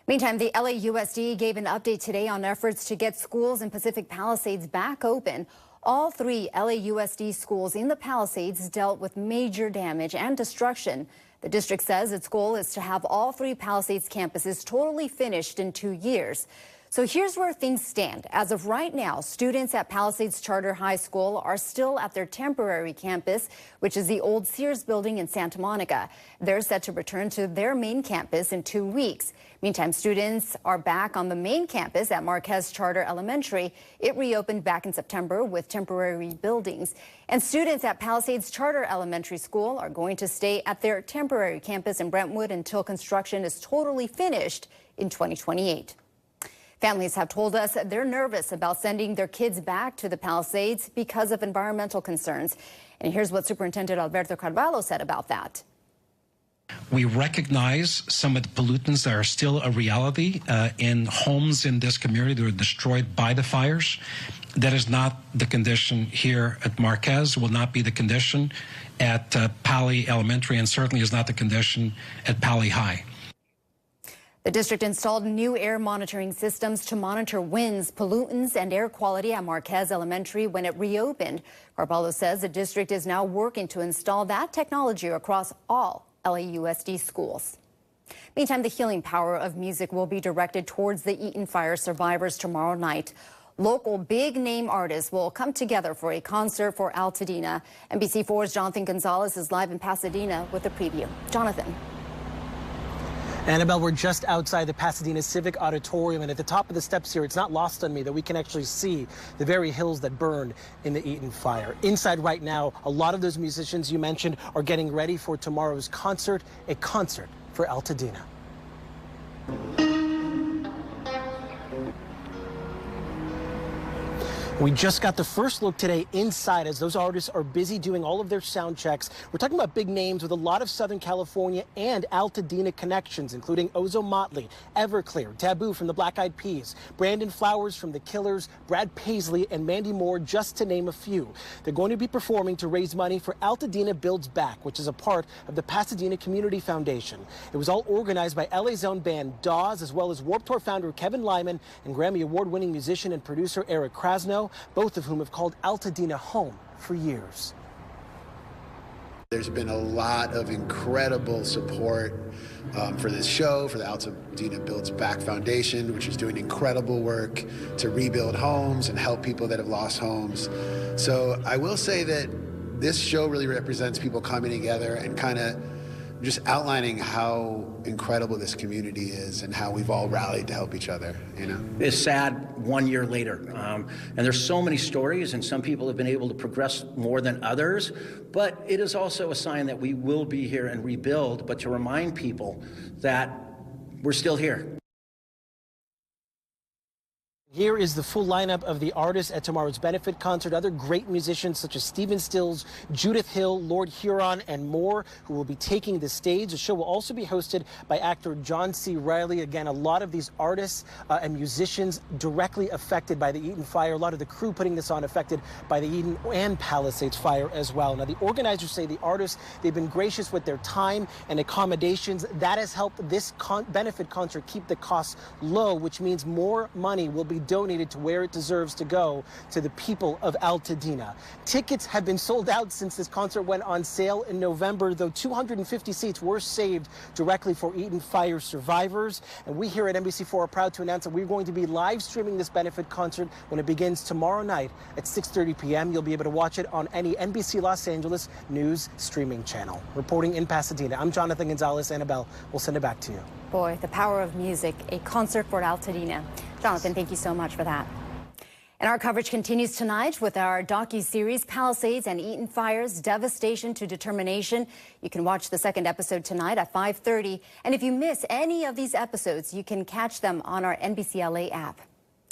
Meantime, the LAUSD gave an update today on efforts to get schools in Pacific Palisades back open. All three LAUSD schools in the Palisades dealt with major damage and destruction. The district says its goal is to have all three Palisades campuses totally finished in 2 years. So here's where things stand. As of right now, students at Palisades Charter High School are still at their temporary campus, which is the old Sears building in Santa Monica. They're set to return to their main campus in 2 weeks. Meantime, students are back on the main campus at Marquez Charter Elementary. It reopened back in September with temporary buildings. And students at Palisades Charter Elementary School are going to stay at their temporary campus in Brentwood until construction is totally finished in 2028. Families have told us they're nervous about sending their kids back to the Palisades because of environmental concerns. And here's what Superintendent Alberto Carvalho said about that. We recognize some of the pollutants that are still a reality in homes in this community that were destroyed by the fires. That is not the condition here at Marquez, will not be the condition at Pali Elementary, and certainly is not the condition at Pali High. The district installed new air monitoring systems to monitor winds, pollutants, and air quality at Marquez Elementary when it reopened. Carvalho says the district is now working to install that technology across all LAUSD schools. Meantime, the healing power of music will be directed towards the Eaton fire survivors tomorrow night. Local big-name artists will come together for a concert for Altadena. NBC4's Jonathan Gonzalez is live in Pasadena with a preview. Jonathan. Annabelle, we're just outside the Pasadena Civic Auditorium, and at the top of the steps here, it's not lost on me that we can actually see the very hills that burned in the Eaton fire. Inside right now, a lot of those musicians you mentioned are getting ready for tomorrow's concert, a concert for Altadena. We just got the first look today inside as those artists are busy doing all of their sound checks. We're talking about big names with a lot of Southern California and Altadena connections, including Ozo Motley, Everclear, Taboo from the Black Eyed Peas, Brandon Flowers from the Killers, Brad Paisley, and Mandy Moore, just to name a few. They're going to be performing to raise money for Altadena Builds Back, which is a part of the Pasadena Community Foundation. It was all organized by LA's own band Dawes, as well as Warped Tour founder Kevin Lyman and Grammy Award-winning musician and producer Eric Krasno, both of whom have called Altadena home for years. There's been a lot of incredible support for this show, for the Altadena Builds Back Foundation, which is doing incredible work to rebuild homes and help people that have lost homes. So I will say that this show really represents people coming together and kind of just outlining how incredible this community is and how we've all rallied to help each other, you know? It's sad 1 year later. And there's so many stories, and some people have been able to progress more than others, but it is also a sign that we will be here and rebuild, but to remind people that we're still here. Here is the full lineup of the artists at tomorrow's benefit concert. Other great musicians such as Stephen Stills, Judith Hill, Lord Huron, and more who will be taking the stage. The show will also be hosted by actor John C. Reilly. Again, a lot of these artists and musicians directly affected by the Eaton fire. A lot of the crew putting this on affected by the Eaton and Palisades fire as well. Now, the organizers say the artists, they've been gracious with their time and accommodations. That has helped this benefit concert keep the costs low, which means more money will be donated to where it deserves to go, to the people of Altadena. Tickets have been sold out since this concert went on sale in November, though 250 seats were saved directly for Eaton fire survivors. And we here at NBC4 are proud to announce that we're going to be live streaming this benefit concert when it begins tomorrow night at 6:30 p.m. You'll be able to watch it on any NBC Los Angeles news streaming channel. Reporting in Pasadena, I'm Jonathan Gonzalez. Annabelle, we'll send it back to you. Boy, the power of music, a concert for Altadena. Jonathan, thank you so much for that. And our coverage continues tonight with our docu-series Palisades and Eaton Fires, Devastation to Determination. You can watch the second episode tonight at 5:30. And if you miss any of these episodes, you can catch them on our NBC LA app.